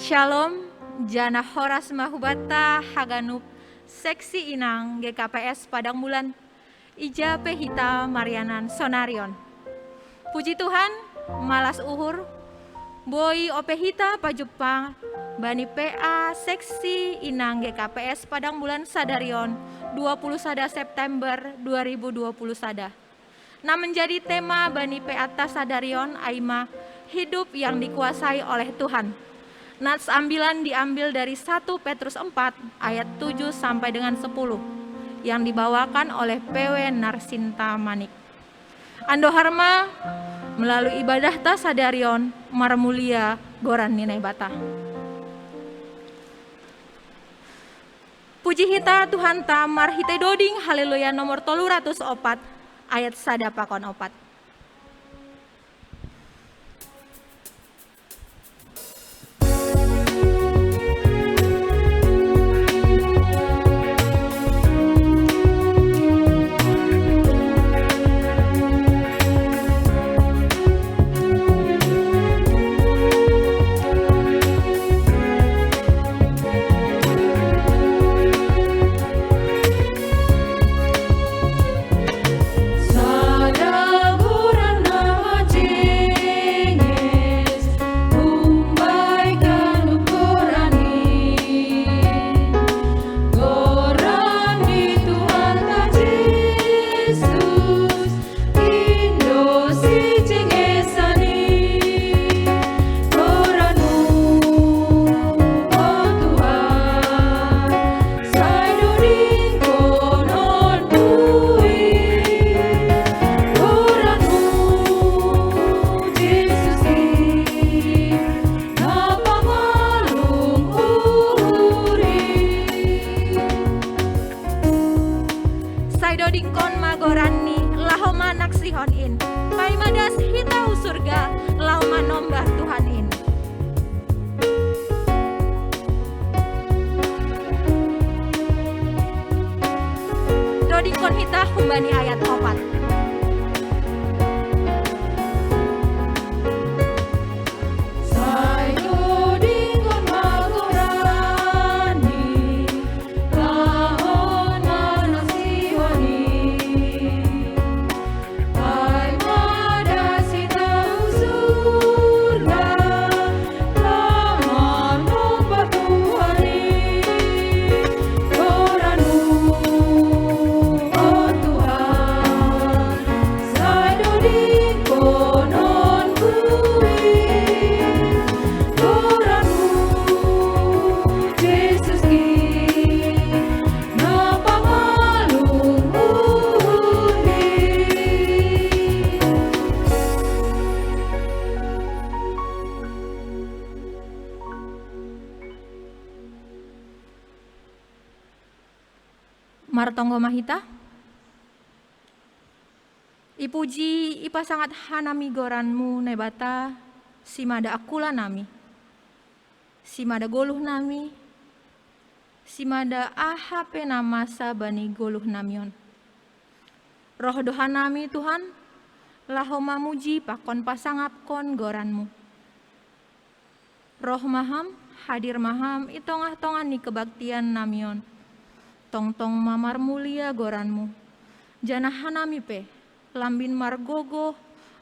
Shalom, Jana Horas Mahubata Haganup, Seksi Inang GKPS Padang Bulan, Ija Pehita Marianan Sonarion. Puji Tuhan, malas uhur, Boy Opehita Pajupang, Bani PA Seksi Inang GKPS Padang Bulan Sadarion, 20 September 2020 sada. Nah, menjadi tema Bani PA Sadarion Aima, hidup yang dikuasai oleh Tuhan. Nats ambilan diambil dari 1 Petrus 4 ayat 7 sampai dengan 10 yang dibawakan oleh PW Narsinta Manik. Ando Harma melalui ibadah tasadarion marmulia goran ninai bata. Puji hita Tuhan tamar hite doding haleluya nomor 304 ayat sada pakon 4. Martonggo mahita, ipuji ipa sangat hanami goranmu nebata, simada akula nami, simada goluh nami, simada ahape namasa bani goluh namion. Roh doha nami Tuhan, laho mamuji pakon pasangapkon goranmu. Roh maham, hadir maham, itongah-tongan ni kebaktian namion. Tong-tong mamar mulia goranmu, jana hanami pe, lambin margogo,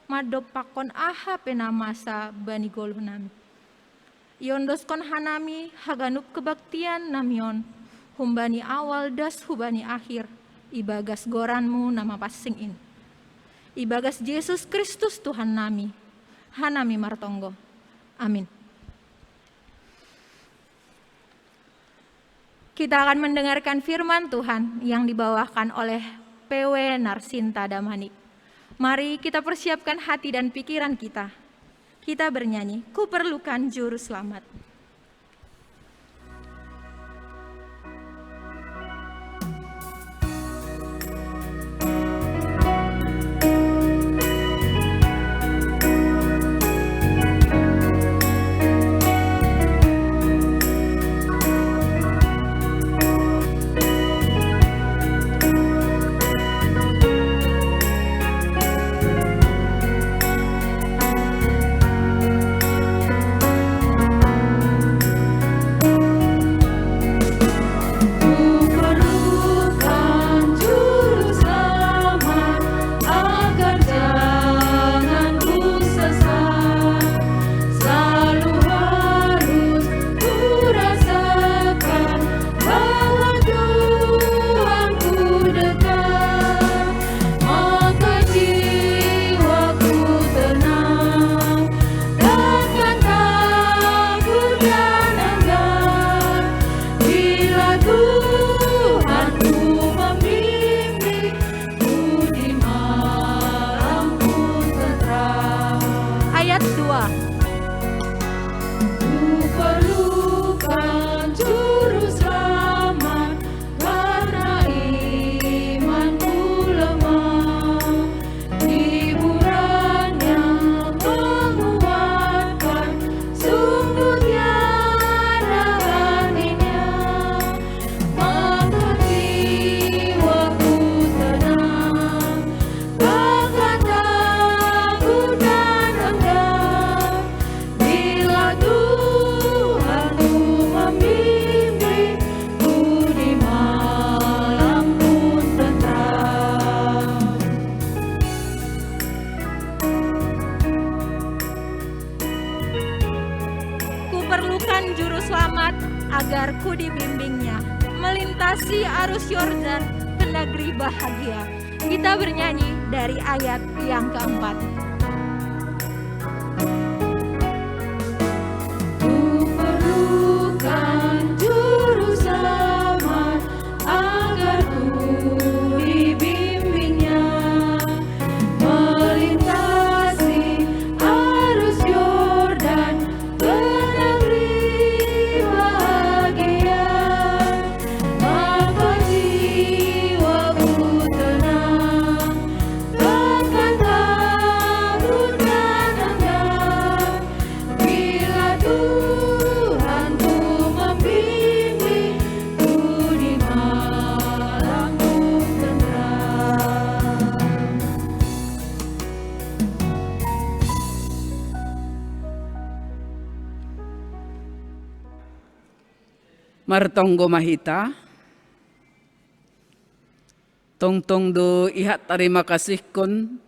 madop pakon aha penamasa bani goluh nami. Iondoskon hanami haganup kebaktian namion, humbani awal das hubani akhir, ibagas goranmu nama pasingin. Ibagas Yesus Kristus Tuhan nami, hanami martonggo. Amin. Kita akan mendengarkan firman Tuhan yang dibawakan oleh PW Narsinta Damanik. Mari kita persiapkan hati dan pikiran kita. Kita bernyanyi, ku perlukan juru selamat. berdoa. Ku perlukan juru selamat karena imanku lemah. Hiburan yang menguatkan sungguh tiada bandingnya. Maka jiwaku tenang, bahkan takut dan enggan bila Tuhanku membimbingku di malam pun tentram. Ku perlukan juru selamat agar ku dibimbingnya melintasi arus Yordan ke negeri bahagia. Kita bernyanyi dari ayat yang keempat. Ku perlukan juru selamat agar ku dibimbingnya melintasi arus Yordan ke negeri bahagia. Maka jiwaku tenang, bahkan takut dan enggan bila Tuhanku membimbingku di malam pun tentram. Martonggo mahita, tongtong do ihat terima kasih kon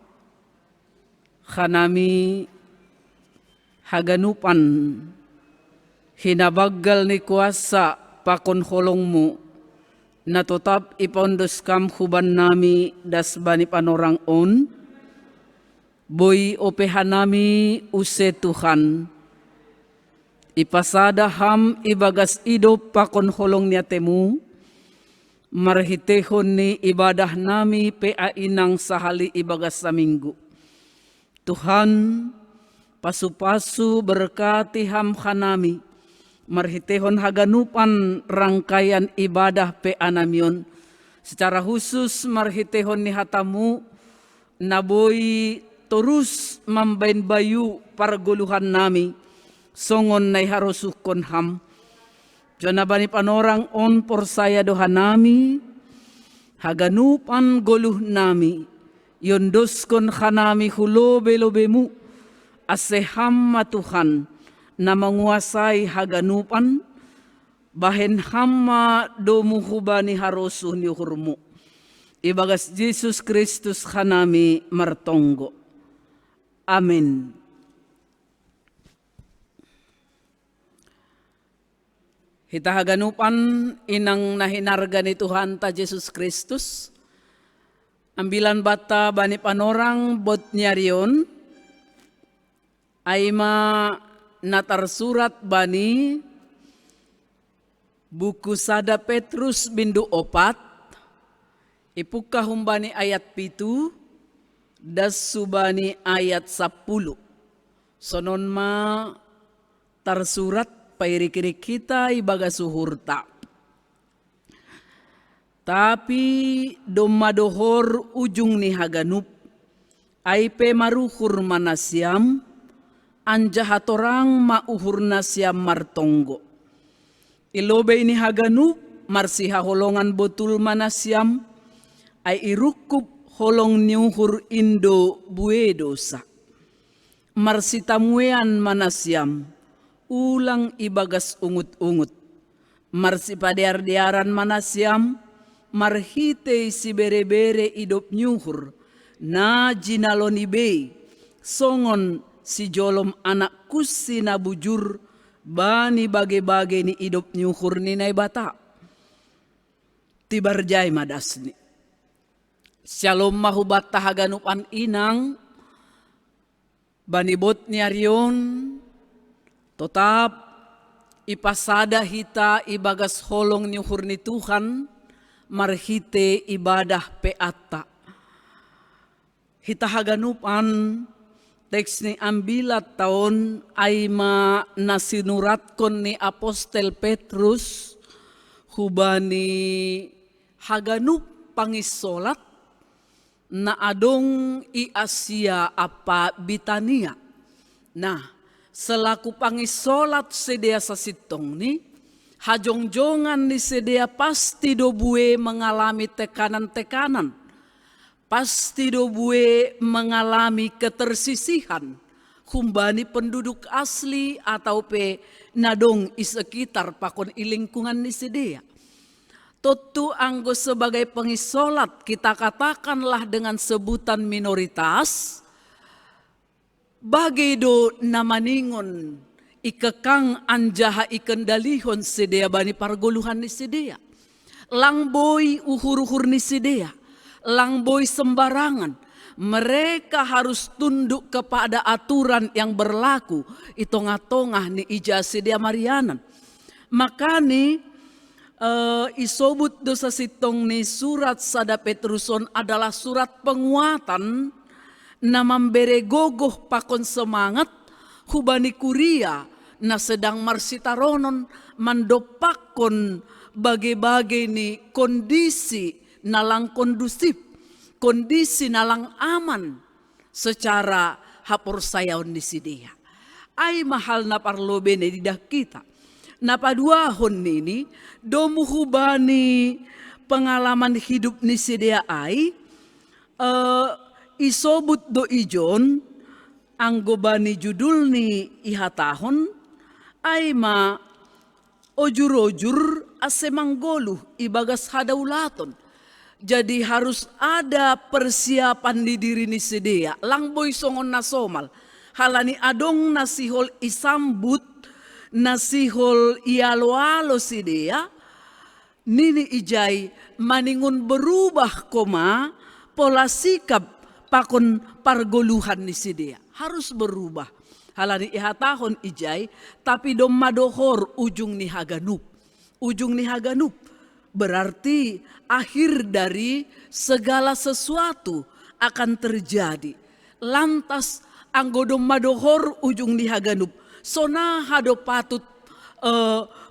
khanami haganupan hinabagal ni kuasa pakon holongmu na tetap ipondos kam huban nami das bani panorang on boy opehan nami use Tuhan. Ipasada ham ibagas idop pakon holong niya temu, marhitehon ni ibadah nami pea inang sahali ibagas sa minggu. Tuhan, pasu-pasu berkati ham kanami, marhitehon haganupan rangkaian ibadah pea namion. Secara khusus marhitehon ni hatamu, naboy terus mambain bayu parguluhan nami, songon nay harusukon ham. Jona bani panorang on porsaya doha nami, haganupan goluh nami, yondoskon khanami hulobe-lobemu, aseham Tuhan, na menguasai haganupan, bahen hamma domu hubani harusuh ni hurmu. Ibagas Yesus Kristus khanami martonggo. Amin. Hita haganupan inang nahinarga ni Tuhan ta Yesus Kristus. Ambilan bata bani panorang bot nyarion. Aima natar surat bani buku sada Petrus bindu 4. Ipuka humbani ayat 7. Das subani ayat 10. Sonon ma tarsurat pairikirik kita ibaga suhurta. Tapi domadohor ujung ni haganup, aipe maruhur manasyam, anjahatorang mauhur nasyam martonggo. Ilobe ini haganup, marsiha holongan botul manasyam, ay irukup holong niuhur indo buedosa. Marsitamuean manasyam, ulang ibagas ungut-ungut. Marsipadear-dearan manasyam, marhite si bere-bere idop nyuhur, na jinaloni be, songon si jolom anak kusi na bujur, bani bage-bage ni idop nyuhur ni naibata. Tibarjay madasni. Shalom mahubat tahaganupan inang, banibot niaryon, tetap ipasada hita ibagas holong nyuhur ni Tuhan, marhite ibadah peata. Hita haganupan Teks ni ambilat taon ay nasinurat kon ni Apostel Petrus hubani haganup pangisolat na adong i Asia apa Bitania. Nah, selaku pangisolat sedia sa sitong ni, hajongjongan ni sedia pasti do bue mengalami tekanan-tekanan. Pasti do bue mengalami ketersisihan. Humbani penduduk asli atau pe nadong i sekitar pakon i lingkungan ni sedia. Tentu anggo sebagai pengisolat kita katakanlah dengan sebutan minoritas. Bagi do namaningon ikekang anjaha ikendalihon sedia bani pargoluhan ni sedia. Langboy uhur-uhur ni sedia. Langboy sembarangan. Mereka harus tunduk kepada aturan yang berlaku. Itongah-tongah ni ija sedia Marianan. Makanya isobut dosa sitong ni surat sada Petruson adalah surat penguatan na memberi gogoh pakon semangat hubani kuria na sedang marsitaronon mandopakon bagai-bagai ni kondisi nalang kondusif, kondisi nalang aman secara hapor sayaon di sidia. Ay mahal na parlobe ni didah kita. Napaduahon nini domu hubani pengalaman hidup ni sidia ay isobut do ijon anggo bani judul ni ihatahon ay ojur-ojur asemanggolu ibagas hadaulaton. Jadi harus ada persiapan di diri ni sedia. Langboy songon nasomal. Halani adong nasihol isambut, nasihol ialo-alo sedia. Nini ijay maningun berubah koma pola sikap pakon pargoluhan ni sedia. Harus berubah. Halani ihatahon ijay tapi dom madohor ujung ni haganup. Ujung ni haganup berarti akhir dari segala sesuatu akan terjadi. Lantas anggodom madohor ujung ni haganup. Sona hado patut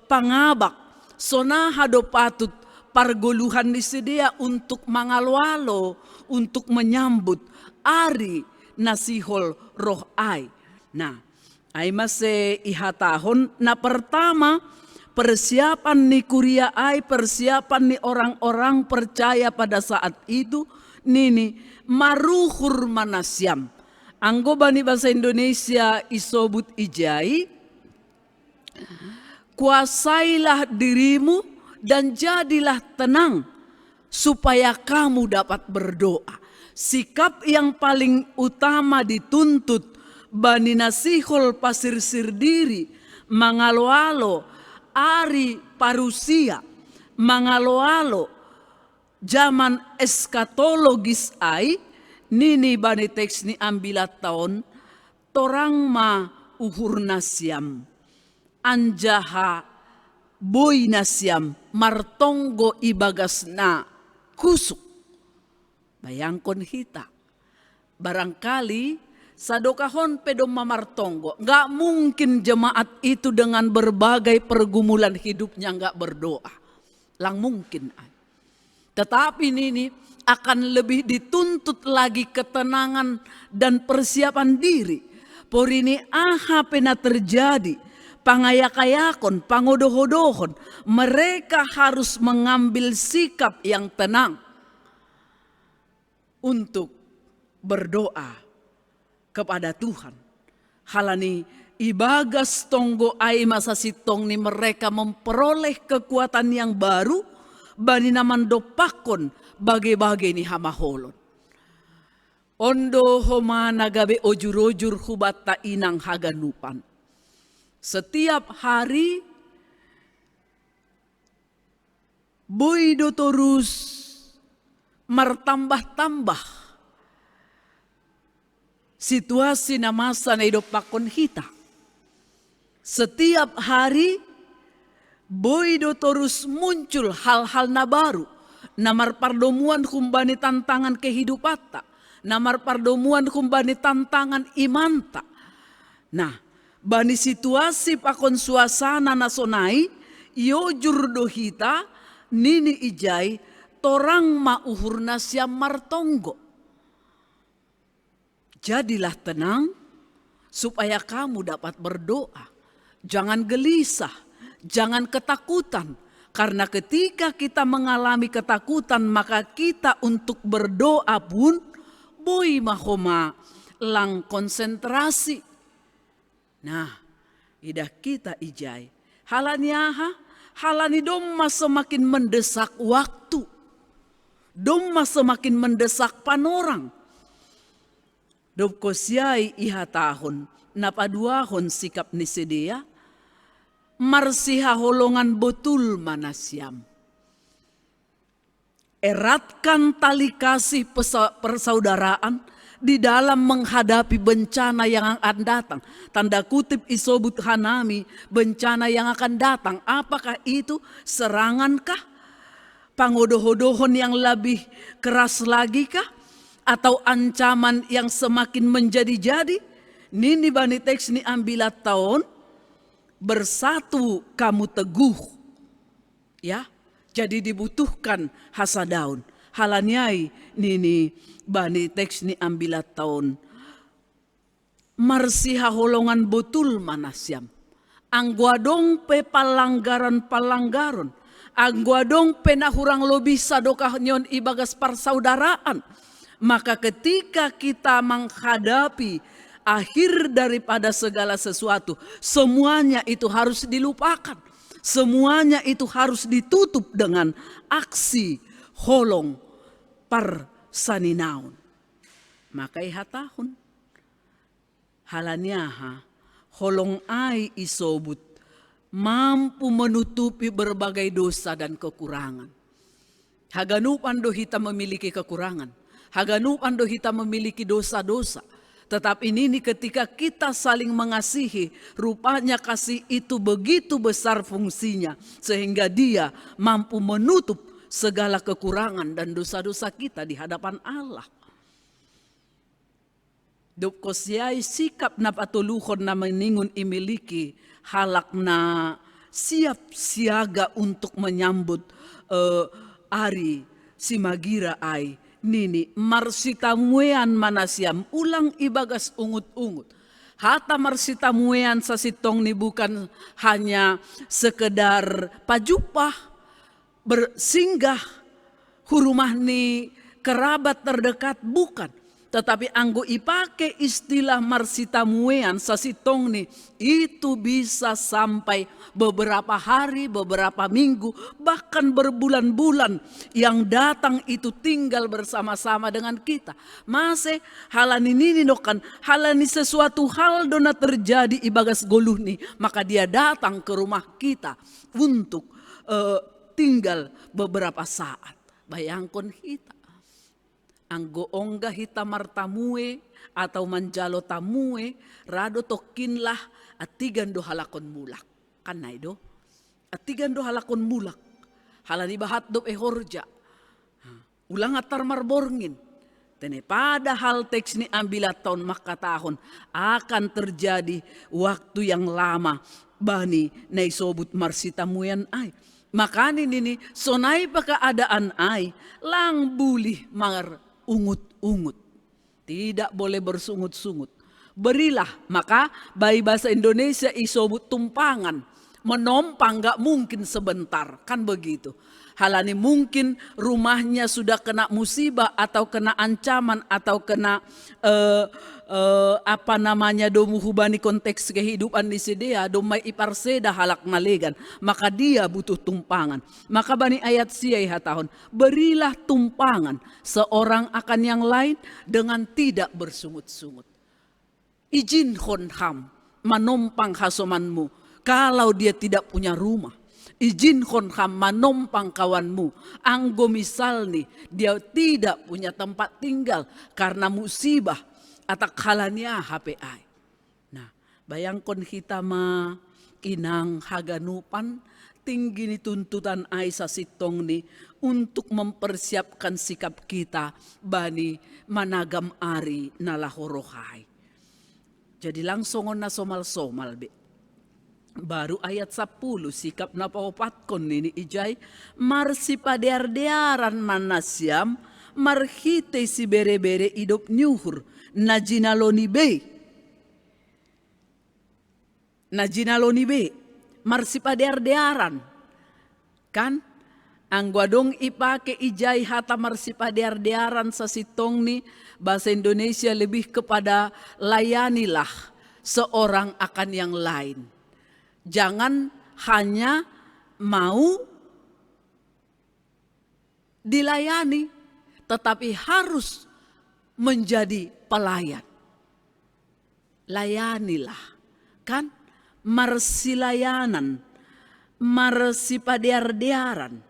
pangabak. Sona hado patut pargoluhan ni sedia untuk mangalwalo, untuk menyambut ari nasihol roh ay. Nah, ay mase ihatahon na pertama persiapan ni kuria ay persiapan ni orang-orang percaya pada saat itu nini maruhur manasyam. Anggo bani bahasa Indonesia isobut ijai kuasailah dirimu dan jadilah tenang supaya kamu dapat berdoa. Sikap yang paling utama dituntut bani nasihol pasirsir diri mangalo-alo ari parusia mangalo-alo zaman eskatologis ay nini bani teks ni ambilat taon torang ma uhur nasyam anjaha boy nasyam martonggo ibagas na kusuk. Bayangkon hita barangkali sadokahon pedom mamartonggo. Nggak mungkin jemaat itu dengan berbagai pergumulan hidupnya nggak berdoa. Lang mungkin. Tetapi ini akan lebih dituntut lagi ketenangan dan persiapan diri. Por ini aha pena terjadi. Pangayakayakon, pangodohodohon. Mereka harus mengambil sikap yang tenang. Untuk berdoa kepada Tuhan. Halani ibagas tonggo ay masa sitong ni mereka memperoleh kekuatan yang baru bani naman dopakon bagai-bagai ni hamaholon. Ondo homa nagabe ojur-ojur hubata inang haganupan. Setiap hari boido terus martambah-tambah situasi na masa na idopakon hita. Setiap hari boido terus muncul hal-hal na baru na marpardomuan kumbani tantangan kehidupata Namar pardomuan kumbani tantangan imanta. Nah, bani situasi pakon suasana nasonai, yojur dohita, nini ijai, torang mauhurna siam martonggo. Jadilah tenang, supaya kamu dapat berdoa. Jangan gelisah, jangan ketakutan. Karena ketika kita mengalami ketakutan, maka kita untuk berdoa pun boy mahoma lang konsentrasi. Nah, idah kita ijai. Halani domma semakin mendesak waktu. Domma semakin mendesak panorang. Dobko siai iha tahun, napaduahon sikap ni sedia, marsiha holongan betul manasiam. Eratkan tali kasih persaudaraan di dalam menghadapi bencana yang akan datang. Tanda kutip isobut hanami, bencana yang akan datang. Apakah itu serangankah? Pangodoh-odohon yang lebih keras lagi kah? Atau ancaman yang semakin menjadi-jadi? Nini bani teks ni ambilat tahun, bersatu kamu teguh. Ya, jadi dibutuhkan hasadaun. Halanyai nini bani teks ni ambilat tahun. Marsiha holongan betul manasiam. Angguadong pe palanggaran. Angguadong pe nahurang lebih sadokah nyon ibagas persaudaraan. Maka ketika kita menghadapi akhir daripada segala sesuatu, semuanya itu harus dilupakan. Semuanya itu harus ditutup dengan aksi holong parsaninaun. Maka ihatahun halanyaha holong ai isobut mampu menutupi berbagai dosa dan kekurangan. Haganupan do hita memiliki kekurangan. Haganupan do hita memiliki dosa-dosa. Tetapi ini ketika kita saling mengasihi, rupanya kasih itu begitu besar fungsinya. Sehingga dia mampu menutup segala kekurangan dan dosa-dosa kita di hadapan Allah. Dopkosiai sikap na patuluhon na meningun imiliki halak na siap siaga untuk menyambut ari simagira ai. Nini marsitamuean manasiam ulang ibagas ungut-ungut. Hata marsitamuean sasitong ni bukan hanya sekedar pajupah bersinggah hurumah ni kerabat terdekat, bukan. Tetapi anggo ipake istilah marsitamuean sasitong ni itu bisa sampai beberapa hari, beberapa minggu, bahkan berbulan-bulan yang datang itu tinggal bersama-sama dengan kita. Masih halani nini nokan, halani sesuatu hal dona terjadi ibagas goluh ni, maka dia datang ke rumah kita untuk tinggal beberapa saat. Bayangkan kita. Anggo ongga hita martamue atau manjalo tamue rado tokinlah atigan do halakon mulak kanay do atigan do halakon mulak halani bahat do ehorja ulang atar marborngin tene padahal teks ni ambilat tahun makatahon akan terjadi waktu yang lama bani naisobut marsitamuyan ay makani nini sonai pa keadaan ay lang bulih mar ungut-ungut. Tidak boleh bersungut-sungut. Berilah, maka bayi bahasa Indonesia isobut tumpangan. Menompang gak mungkin sebentar, kan begitu. Halani mungkin rumahnya sudah kena musibah atau kena ancaman atau kena domu hubani konteks kehidupan di sedia domai iparseda halak nalegan, maka dia butuh tumpangan. Maka bani ayat siai hatahon, berilah tumpangan seorang akan yang lain dengan tidak bersungut-sungut. Izin honham manompang hasomanmu kalau dia tidak punya rumah. Izin honham manompang kawanmu. Anggo misal nih dia tidak punya tempat tinggal karena musibah atau halanya HPI. Nah, bayangkan kita inang haganupan tinggi ni tuntutan ai sa sitong ni untuk mempersiapkan sikap kita bani managam ari na lahorohay. Jadi langsung na somal-somal be. Baru ayat 10 sikap na paupatkon nini ijay marsi padear-dearan manasyam marhite si bere-bere idop nyuhur na jinaloni be marsi padear-dearan kan ang guadong ipake ijay hata marsi padear-dearan sa sitong ni bahasa Indonesia lebih kepada layanilah seorang akan yang lain. Jangan hanya mau dilayani, tetapi harus menjadi pelayan. Layanilah, kan? Marsilayanan, marsipadear-dearan.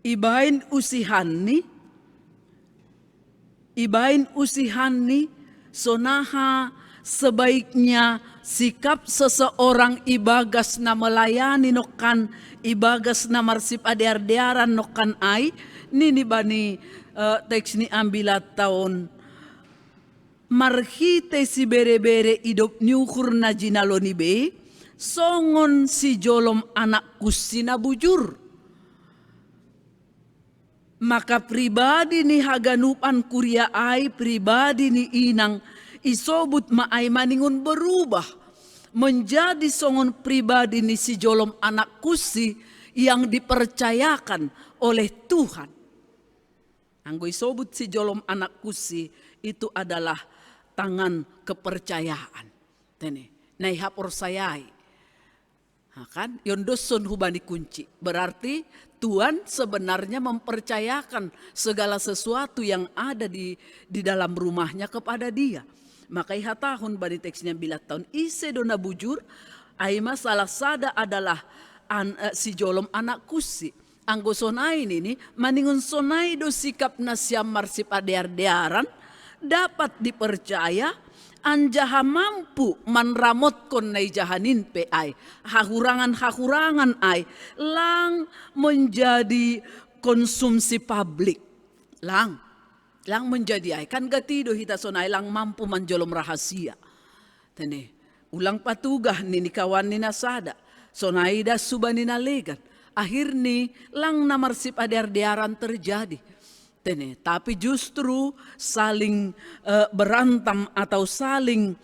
Ibain usihan ni, sonaha sebaiknya sikap seseorang ibagas na melayani nokan ibagas na marsipadear-dearan nokan ai nini bani teks ni ambilat taon marhite si bere-bere idop nyukur na jinaloni be songon si jolom anakku sinabujur. Maka pribadi ni haganupan kuria ai pribadi ni inang isobut maay maningon berubah menjadi songon pribadi ni si jolom anak kusi yang dipercayakan oleh Tuhan. Anggo isobut si jolom anak kusi itu adalah tangan kepercayaan. Tene, nai hapor sayai. Kan yondoson hubani kunci. Berarti Tuhan sebenarnya mempercayakan segala sesuatu yang ada di dalam rumahnya kepada dia. Maka iha tahun bani teksnya bila tahun ise dona bujur aima salah sada adalah si jolom anak kusi. Anggo sonai ini maningun sonai do sikap nasyam marsipadear-dearan dapat dipercaya anjaha mampu manramotkon nai jahanin pe ai hahurangan ai lang menjadi konsumsi publik lang menjadi ai kan gatido hita sonai lang mampu manjolom rahasia tene ulang patugah nini kawan nina sada sonai da subanina legan akhirni lang namarsipadear-dearan terjadi. Tapi justru saling berantam atau saling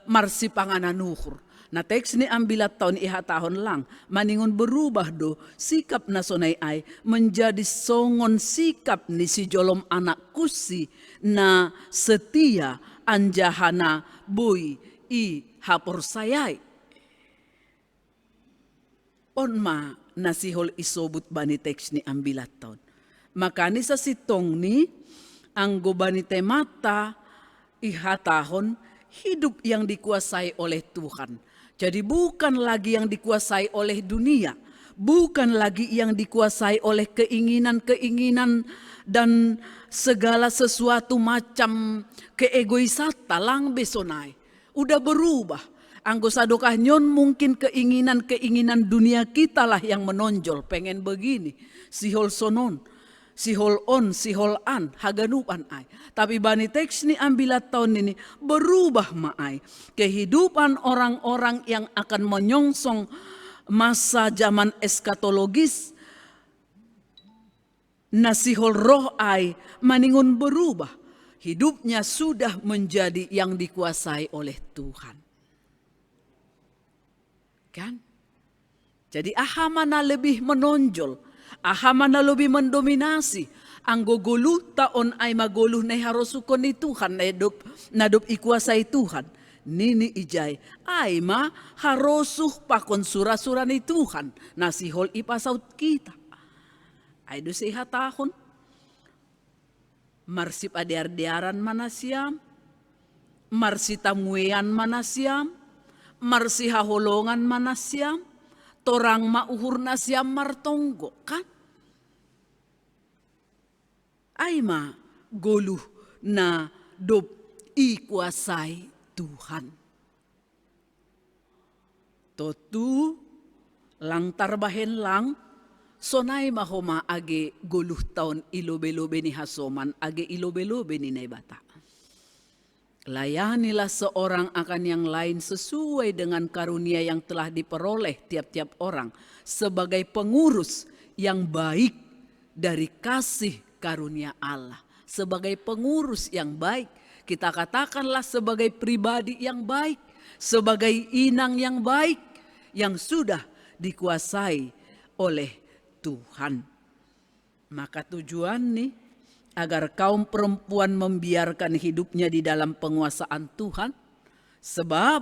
marsipanganan nuhur. Nah teks ni ambilat tahun iha tahun lang maningon berubah do sikap nasonai ai menjadi songon sikap ni si jolom anak kusi na setia anjahana bui i hapor sayai. Onma nasihol isobut bani teks ni ambilat tahun. Maka ni sa sitong ni ang gobani temata ihatahon hidup yang dikuasai oleh Tuhan. Jadi bukan lagi yang dikuasai oleh dunia, bukan lagi yang dikuasai oleh keinginan-keinginan dan segala sesuatu macam keegoisata lang besonai. Udah berubah. Anggo sadokah nyon mungkin keinginan-keinginan dunia kita lah yang menonjol, pengen begini, sihol sonon. Sihol on, sihol an, haganupan ay. Tapi bani teks ni ambilat tahun ini berubah maay. Kehidupan orang-orang yang akan menyongsong masa zaman eskatologis. Nasihol roh ay maningun berubah. Hidupnya sudah menjadi yang dikuasai oleh Tuhan. Kan? Jadi mana lebih menonjol. Mana lebih mendominasi. Anggo goluh taon ay magoluh na harusukon ni Tuhan nadop ikuasai Tuhan. Nini ijay ay harosuh pakon sura-sura ni Tuhan. Nasihol ipasaut kita. Ay do siha tahun. Marsipadear-dearan manasyam. Marsitamuean manasyam. Marsihaholongan manasyam. Torang mauhur nasyam martonggo kan? Aima goluh na dop ikuasai Tuhan. Totu lang tarbahen lang, sonay mahoma age 10 taon ilobe-lobe ni hasoman, age ilobe-lobe ni naibata. Layanilah seorang akan yang lain sesuai dengan karunia yang telah diperoleh tiap-tiap orang sebagai pengurus yang baik dari kasih karunia Allah. Sebagai pengurus yang baik, kita katakanlah sebagai pribadi yang baik, sebagai inang yang baik yang sudah dikuasai oleh Tuhan. Maka tujuan nih agar kaum perempuan membiarkan hidupnya di dalam penguasaan Tuhan. Sebab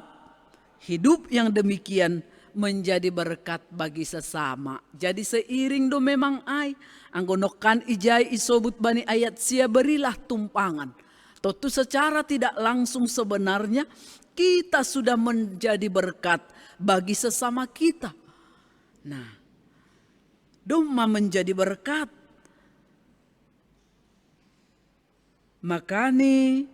hidup yang demikian menjadi berkat bagi sesama. Jadi seiring do memang ai anggonokan ijai isobut bani ayat sia berilah tumpangan. Tentu secara tidak langsung sebenarnya kita sudah menjadi berkat bagi sesama kita. Nah, doma menjadi berkat. Makani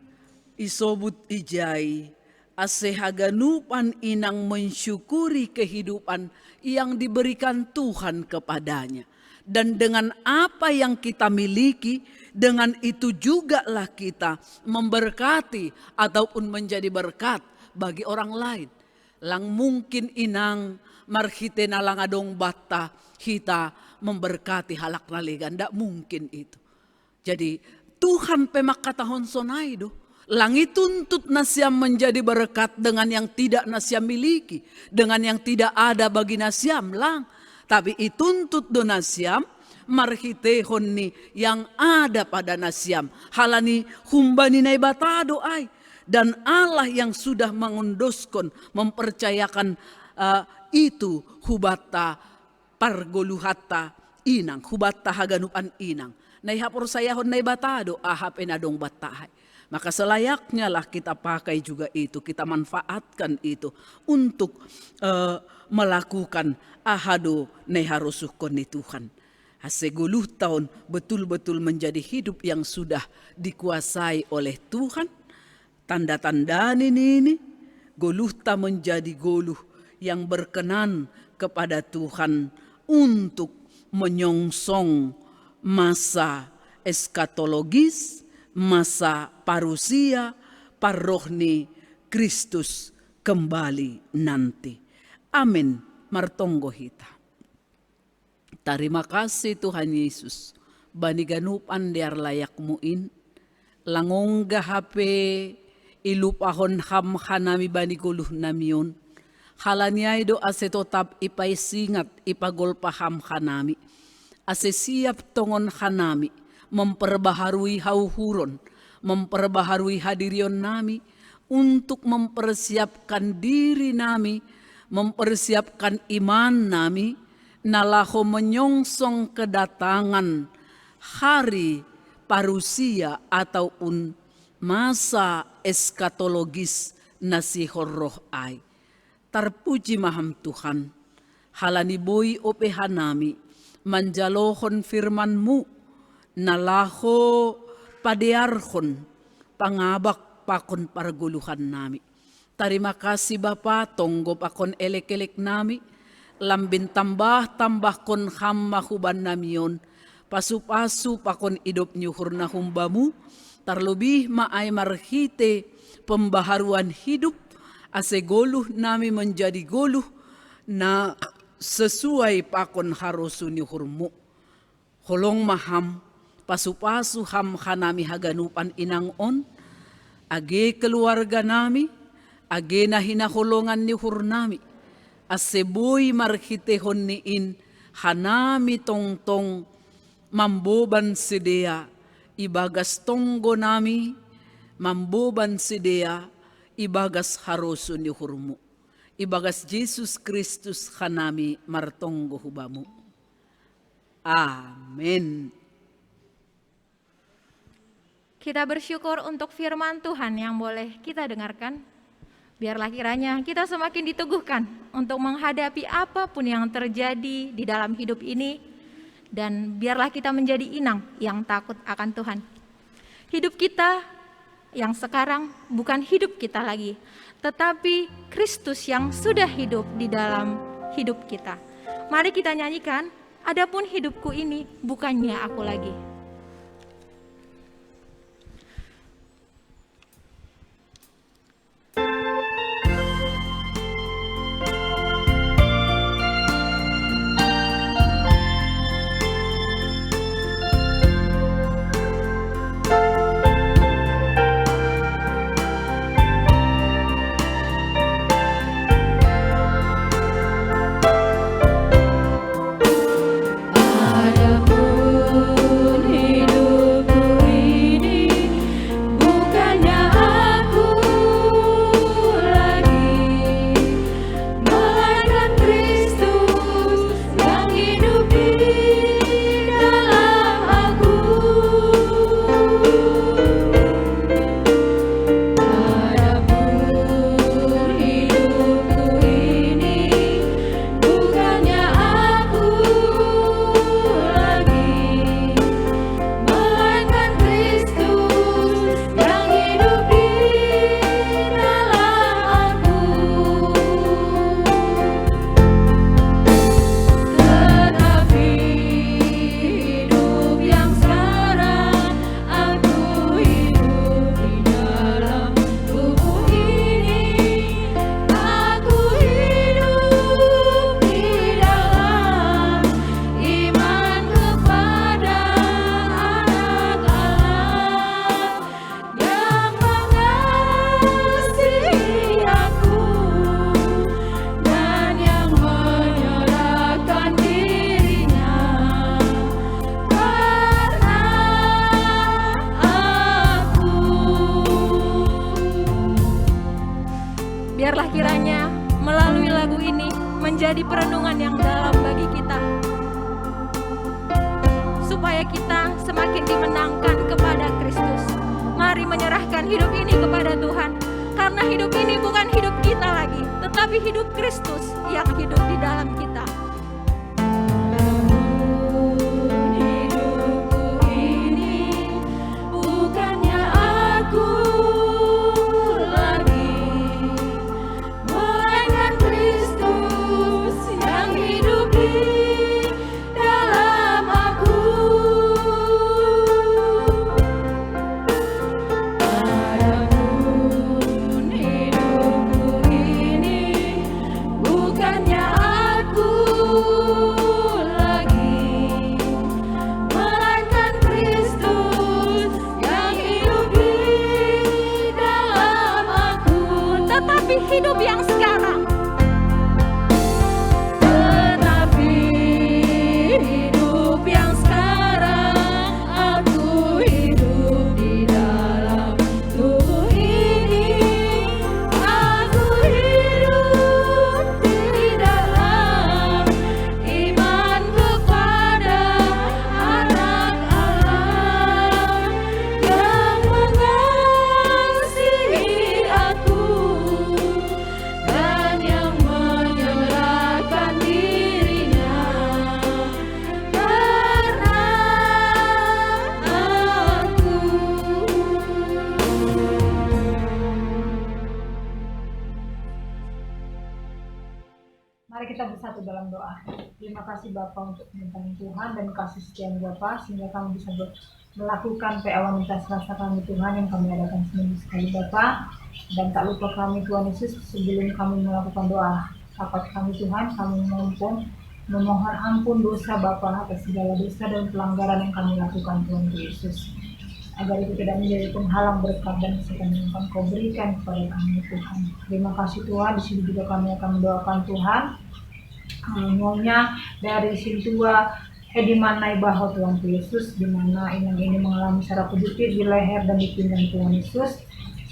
isobut ijai asehaganupan inang mensyukuri kehidupan yang diberikan Tuhan kepadanya. Dan dengan apa yang kita miliki, dengan itu jugalah kita memberkati ataupun menjadi berkat bagi orang lain. Lang mungkin inang marhitena lang adong bata kita memberkati halak naligan, ndak mungkin itu. Jadi Tuhan pemakatahon sonai do. Langit tuntut nasiam menjadi berkat dengan yang tidak nasiam miliki. Dengan yang tidak ada bagi nasiam lang. Tapi ituntut do nasiam marhitehon ni yang ada pada nasiam. Halani humbani naibatado ay. Dan Allah yang sudah mengunduskan, mempercayakan itu hubata pargoluhata inang. Hubata haganupan inang. Naihapor sayahon naibatado ahap enadong batahay. Maka selayaknya lah kita pakai juga itu, kita manfaatkan itu untuk melakukan ahado neharusukon ni Tuhan. Haseguluh tahun betul-betul menjadi hidup yang sudah dikuasai oleh Tuhan. Tanda-tanda ini goluh ta menjadi goluh yang berkenan kepada Tuhan untuk menyongsong masa eskatologis, masa parusia, parohni Kristus kembali nanti. Amin. Martonggo hita. Terima kasih Tuhan Yesus. Bani ganupan diar layak muin. Langongga hape ilupahon ham hanami bani guluh namion. Halanyay do ase totap ipay singat ipagol paham hanami. Ase siap tongon hanami. Memperbaharui hauhuron, memperbaharui hadirion nami untuk mempersiapkan diri nami, mempersiapkan iman nami, nalaho menyongsong kedatangan hari parusia ataupun masa eskatologis nasihor roh ai. Terpuji maham Tuhan, halani boy opehanami, manjalohon firman-Mu, nalaho padearhon pangabak pakon parguluhan nami. Terima kasih Bapa, tonggo pakon elek-elek nami, lambin tambah kon ham mahuban namion, pasu-pasu pakon idop nyuhur na humbamu, terlebih maay marhite pembaharuan hidup, ase goluh nami menjadi goluh na sesuai pakon harusu nyuhurmu. Holong maham, pasu-pasu ham hanami haganupan inang on, age keluarga nami, age na hinaholongan ni hurnami, aseboy marhitehon niin, hanami tongtong mamboban sidea, ibagas tonggo nami, mamboban sidea, ibagas haroso ni hurmu, ibagas Jesus Kristus hanami martonggo hubamu. Amin. Kita bersyukur untuk firman Tuhan yang boleh kita dengarkan. Biarlah kiranya kita semakin diteguhkan untuk menghadapi apapun yang terjadi di dalam hidup ini. Dan biarlah kita menjadi inang yang takut akan Tuhan. Hidup kita yang sekarang bukan hidup kita lagi, tetapi Kristus yang sudah hidup di dalam hidup kita. Mari kita nyanyikan, adapun hidupku ini bukannya aku lagi. Adapun hidupku ini bukannya aku lagi, melainkan Kristus yang hidup di dalam aku. Adapun hidupku ini bukannya aku lagi, melainkan Kristus yang hidup di dalam aku. Tetapi hidup yang sekarang aku hidup di dalam tubuh ini, aku hidup di dalam iman kepada Anak Allah yang mengasihi aku dan yang menyerahkan dirinya karena aku. Biarlah kiranya melalui lagu ini menjadi perenungan yang dalam bagi kita, supaya kita semakin dimenangkan kepada Kristus. Mari menyerahkan hidup ini kepada Tuhan, karena hidup ini bukan hidup kita lagi, tetapi hidup Kristus yang hidup di dalam kita. Hidupku ini bukannya aku lagi, melainkan Kristus yang hidup di dalam aku. Adapun hidupku ini bukannya aku lagi, melainkan Kristus yang hidup di dalam aku. Tetapi hidup yang sekarang Tetapi hidup yang sekarang aku hidup di dalam tubuh ini, aku hidup di dalam iman kepada Anak Allah yang mengasihi aku dan yang menyerahkan dirinya karena aku. Mari kita bersatu dalam doa. Terima kasih Bapa untuk pemerintahan Tuhan dan kasih setia Bapa, sehingga kami bisa melakukan PA Wanita Selasa kami Tuhan yang kami adakan seminggu sekali Bapa. Dan tak lupa kami Tuhan Yesus, sebelum kami melakukan doa rapat kami Tuhan, kami memohon ampun dosa Bapa atas segala dosa dan pelanggaran yang kami lakukan Tuhan Yesus, agar itu tidak menjadi penghalang berkat dan kesehatan yang Kau berikan kepada kami Tuhan. Terima kasih Tuhan. Di sini juga kami akan mendoakan Tuhan nyonya dari Sintua Ediman Naibaho Tuhan Yesus, di mana inang ini mengalami saraf kejepit di leher dan di pinggang Tuhan Yesus.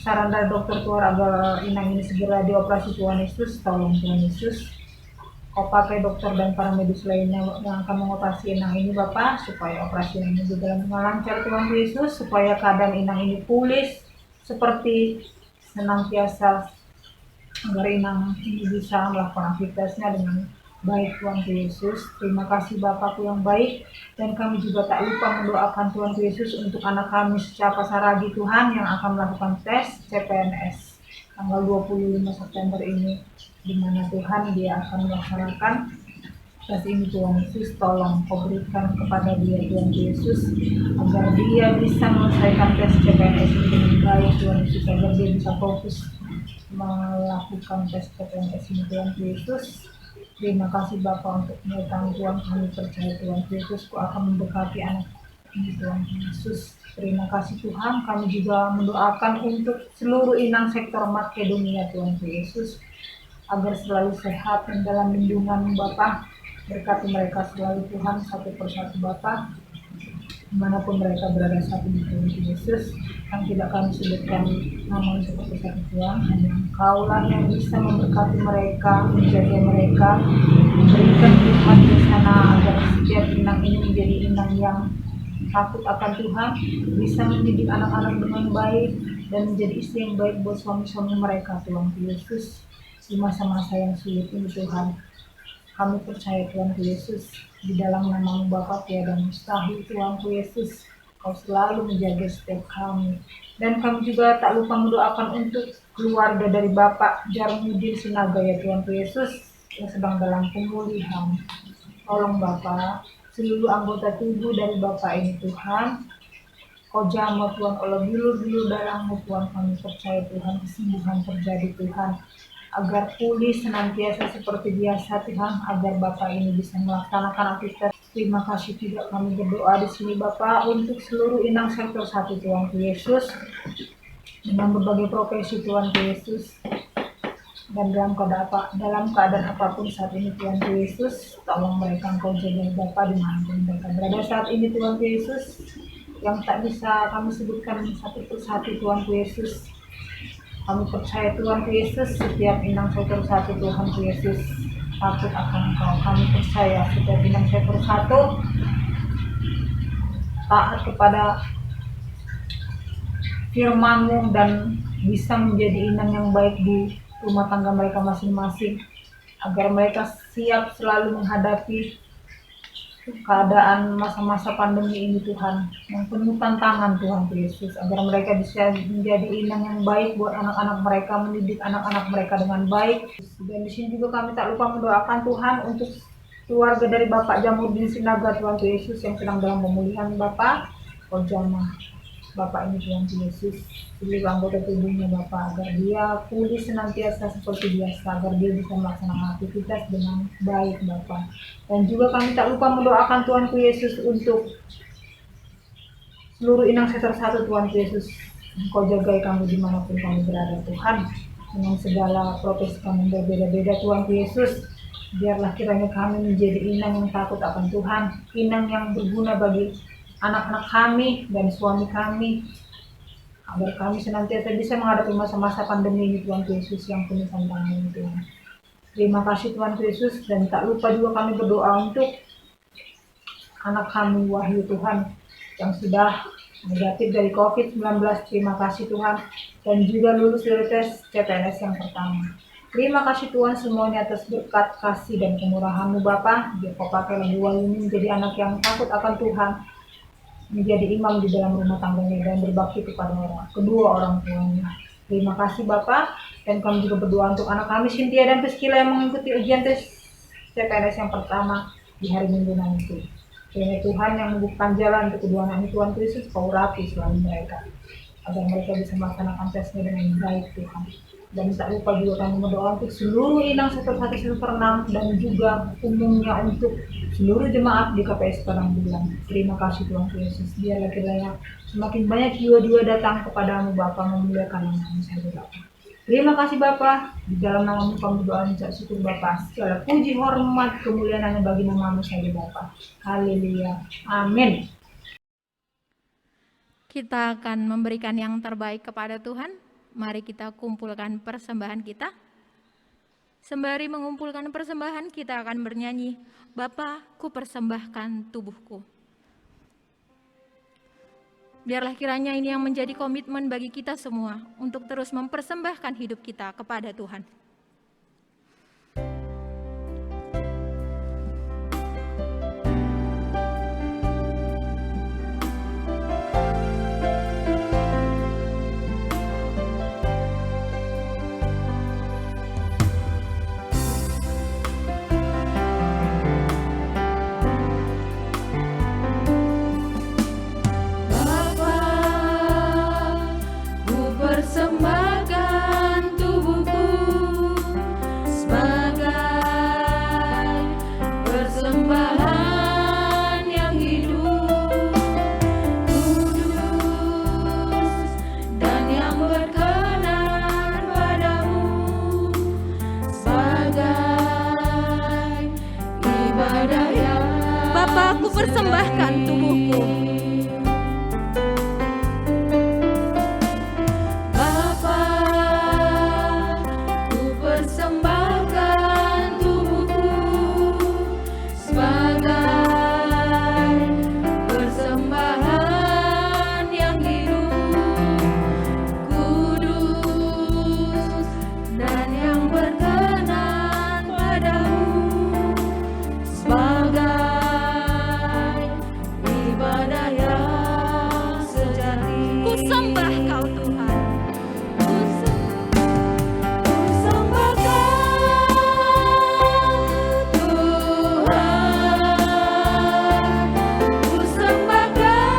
Saran dari dokter Tuhan agar inang ini segera dioperasi Tuhan Yesus. Tolong Tuhan Yesus, Kau pakai dokter dan para medis lainnya yang akan mengoperasi inang ini Bapak, supaya operasi inang ini berjalan dengan lancar Tuhan Yesus, supaya keadaan inang ini pulih seperti senantiasa, agar inang ini bisa melakukan aktivitasnya dengan Baik Tuhan Yesus, terima kasih Bapakku yang baik, dan kami juga tak lupa mendoakan Tuhan Yesus untuk anak kami Secara Saragi Tuhan yang akan melakukan tes CPNS tanggal 25 September ini, di mana Tuhan dia akan melaksanakan tes ini. Tuhan Yesus, tolong kau berikan kepada dia Tuhan Yesus, agar dia bisa menyelesaikan tes CPNS ini dengan baik Tuhan Yesus, agar dia bisa fokus melakukan tes CPNS ini Tuhan Yesus. Terima kasih Bapa untuk menyertai Tuhan, kami percaya Tuhan Yesus Kau akan memberkati anak ini Tuhan Yesus. Terima kasih Tuhan, kami juga mendoakan untuk seluruh inang sektor Makedonia Tuhan Yesus, agar selalu sehat dan dalam lindungan Bapa. Berkati mereka selalu Tuhan, satu persatu Bapa, dimanapun mereka berada saat ini Tuhan Yesus. Yang tidak kami sebutkan nama untuk satu Tuhan, hanya Engkaulah yang bisa memberkati mereka, menjaga mereka, memberikan Tuhan di sana, agar setiap inang ini menjadi inang yang takut akan Tuhan, bisa mendidik anak-anak dengan baik, dan menjadi istri yang baik buat suami-suami mereka Tuhan Yesus, di masa-masa yang sulit ini Tuhan. Kami percaya Tuhan Yesus, di dalam nama Bapa tiada mustahil Tuhan Yesus. Kau selalu menjaga setiap kami. Dan kami juga tak lupa mendoakan untuk keluarga dari Bapak Jarmudin Sinaga ya Tuhan Yesus, yang sedang dalam pemulihan. Tolong Bapak, seluruh anggota tubuh dari Bapak ini Tuhan, Kau jamah Tuhan oleh bilur-bilur darahmu Tuhan, kami percaya Tuhan kesembuhan terjadi Tuhan, agar pulih senantiasa seperti biasa Tuhan, agar Bapak ini bisa melaksanakan aktivitas. Terima kasih juga kami berdoa di sini Bapak untuk seluruh inang sektor 1 Tuhan Yesus, dengan berbagai profesi Tuhan Yesus, dan dalam keadaan apapun saat ini Tuhan Yesus, tolong mereka Engkau jaga Bapak dimanapun mereka berada saat ini Tuhan Yesus, yang tak bisa kami sebutkan satu persatu Tuhan Yesus. Kami percaya Tuhan Yesus, setiap inang sektor 1 Tuhan Yesus takut akan Engkau. Kami percaya setiap inang sektor 1 taat kepada firman-Mu dan bisa menjadi inang yang baik di rumah tangga mereka masing-masing, agar mereka siap selalu menghadapi keadaan masa-masa pandemi ini Tuhan, yang penuh tantangan Tuhan Yesus, agar mereka bisa menjadi inang yang baik buat anak-anak mereka, mendidik anak-anak mereka dengan baik. Dan di sini juga kami tak lupa mendoakan Tuhan untuk keluarga dari Bapak Jamudin Sinaga Tuhan Yesus, yang sedang dalam pemulihan Bapak. Kau jamah Bapak ini Tuhan Yesus, seluruh anggota tubuhnya Bapak, agar dia pulih senantiasa seperti biasa, agar dia bisa melaksanakan aktivitas dengan baik Bapak. Dan juga kami tak lupa mendoakan Tuhan Yesus untuk seluruh inang sektor 1 Tuhan Yesus. Engkau jagai kami dimanapun kami berada Tuhan, dengan segala profesi kami berbeda-beda Tuhan Yesus. Biarlah kiranya kami menjadi inang yang takut akan Tuhan, inang yang berguna bagi anak-anak kami dan suami kami, agar kami senantiasa bisa menghadapi masa-masa pandemi ini Tuhan Yesus yang penuh tantangan ini Tuhan. Terima kasih Tuhan Yesus, dan tak lupa juga kami berdoa untuk anak kami Wahyu Tuhan, yang sudah negatif dari COVID-19. Terima kasih Tuhan, dan juga lulus dari tes CPNS yang pertama. Terima kasih Tuhan semuanya atas berkat, kasih, dan kemurahan-Mu Bapa. Biar Kau pakai lagi Wahyu ini menjadi anak yang takut akan Tuhan, menjadi imam di dalam rumah tangganya, dan berbakti kepada kedua orang tuanya. Terima kasih Bapak, dan kami juga berdoa untuk anak kami Cynthia dan Priscilla yang mengikuti ujian tes CPNS yang pertama di hari Minggu nanti. Kiranya Tuhan yang membukakan jalan untuk kedua anak ini Tuhan Yesus, Kau urapi selalu mereka, agar mereka bisa melaksanakan tesnya dengan baik Tuhan. Dan tak lupa juga kami berdoa untuk seluruh inang sektor 1 sektor 6, dan juga umumnya untuk seluruh jemaat di KPS Padang Bulan. Terima kasih Tuhan Yesus, biarlah kiranya semakin banyak jiwa-jiwa datang kepadamu Bapa, memuliakan nama-Mu saja Bapa. Terima kasih Bapa, di dalam nama-Mu kami berdoa dan syukur Bapa. Segala puji, hormat, kemuliaan hanya bagi nama-Mu saja Bapa. Haleluya, amin. Kita akan memberikan yang terbaik kepada Tuhan. Mari kita kumpulkan persembahan kita. Sembari mengumpulkan persembahan, kita akan bernyanyi, Bapa, ku persembahkan tubuhku. Biarlah kiranya ini yang menjadi komitmen bagi kita semua untuk terus mempersembahkan hidup kita kepada Tuhan. persembahkan tubuhku. Bapa, ku persembahkan tubuhku sebagai persembahan yang hidup, kudus, dan yang berkenan padamu, sebagai ibadah yang sejati. Ku sembah Kau Tuhan. Ku sembah Kau Tuhan, ku sembah Kau Tuhan.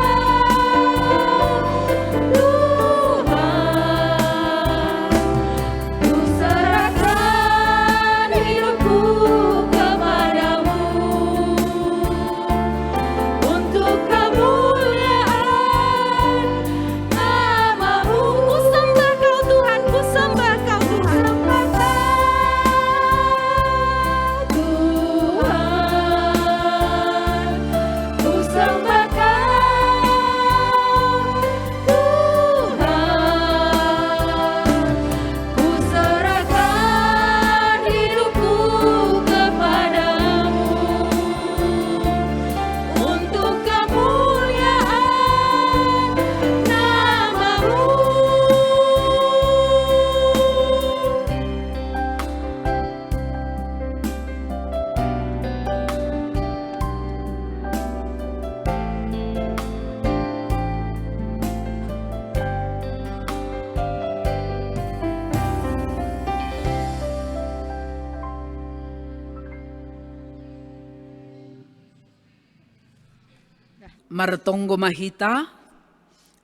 Martonggo mahita,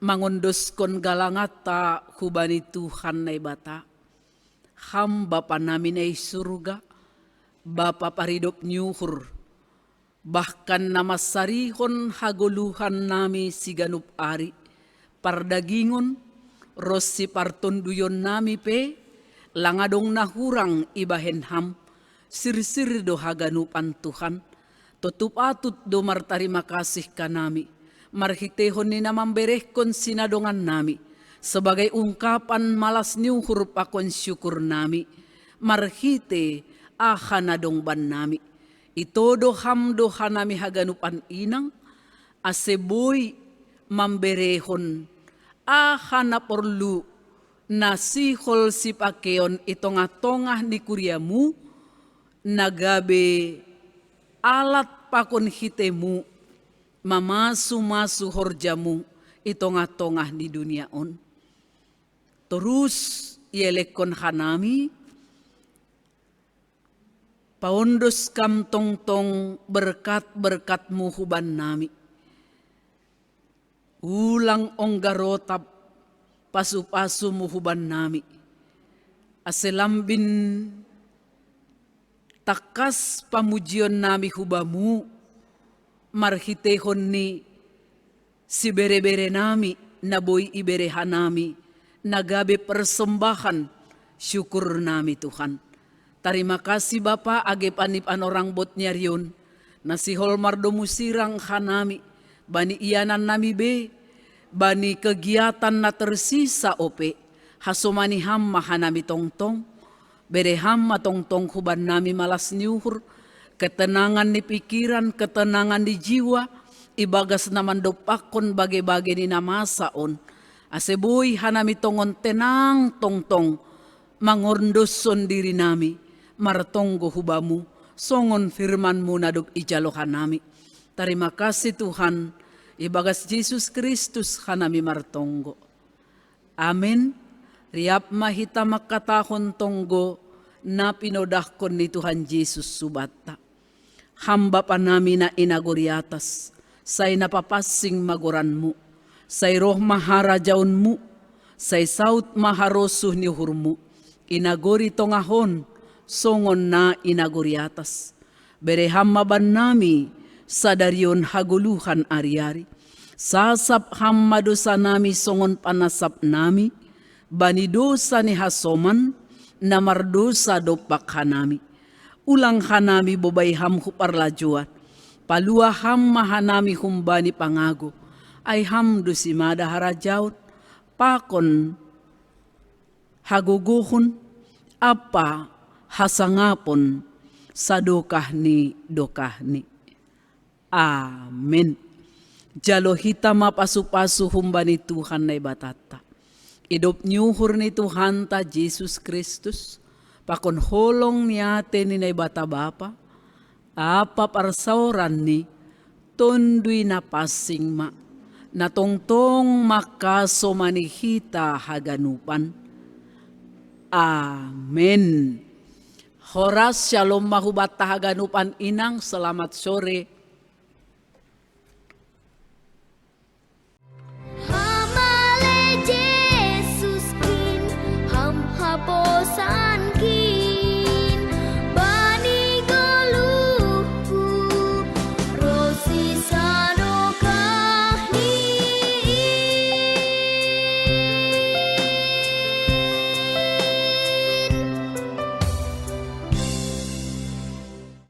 mangunduskon galangata hubani Tuhan na bata. Ham Bapa namin ay surga, Bapa paridop nyuhur. Bahkan nama sarihon haguluhan nami siganup ari. Pardagingon, rosi partonduyon nami pe, langadong nahurang ibahen ham. Sirsir do haganupan Tuhan. Tutup atut do martarima kasih ka nami. Marhitehon ni namang berehkon sinadongan nami. Sebagai ungkapan malas niuhur pakon syukur nami. Marhite ahanadong ban nami. Ito do hamdo hanami haganupan inang. Aseboy mamberehon. Ahana porlu. Nasihol si pakeon itong-atongah ni kuryamu. Nagabe alat pakon hitemu, mamasu-masu horjamu, itong-atongah di dunia on. Terus yelekon hanami, paondos kam tong-tong berkat-berkatmu huban nami. Ulang onggarotap, pasu-pasu muhuban nami. Aselambin takas pamujion nami hubamu, marhitehon ni si bere-bere nami, naboy iberehan nami, nagabe persembahan, syukur nami Tuhan. Terima kasih Bapa age panipan orang bot nyarion, nasi holmardo musirang hanami, bani iyanan nami be, bani kegiatan na tersisa ope, hasomani hamma hanami tongtong, bereham matong-tong huban nami malas niuhur, ketenangan di pikiran, ketenangan di jiwa, ibagas naman dopakon bage-bage ni namasaon. Aseboy hanami tongon tenang tong-tong, mangorndoson diri nami, martonggo hubamu, songon firmanmu naduk ijalohan nami. Terima kasih Tuhan, ibagas Yesus Kristus hanami martonggo. Amin. Riap mahita makatahon tonggo na pinodahkon ni Tuhan Yesus subata. Hamba pa namin na inaguriatas, say napapasing maguranmu, say roh maharajaunmu, say saut maharosuh ni hurmu, inaguri tongahon, songon na inaguriatas. Bereham maban nami, sadarion haguluhan ari-ari, sasap hamma dosa nami songon panasap nami, bani dosa ni hasoman, namardosa dopak hanami. Ulang hanami bobay hamhu parlajuan, Palua ham mahanami humbani pangago, ay hamdo si mada harajaut, pakon haguguhon, apa hasangapon sa dokah ni. Amen. Jalo hita mapasu-pasu humbani Tuhan na ibatata. Idop nyuhur ni Tuhan ta Jesus Kristus, pakon holong niya ni na ibata bapa, apa parsauran ni tondui na pasing ma, na tongtong makaso manihita haganupan. Amen. Horas shalom mahubata haganupan inang, selamat sore.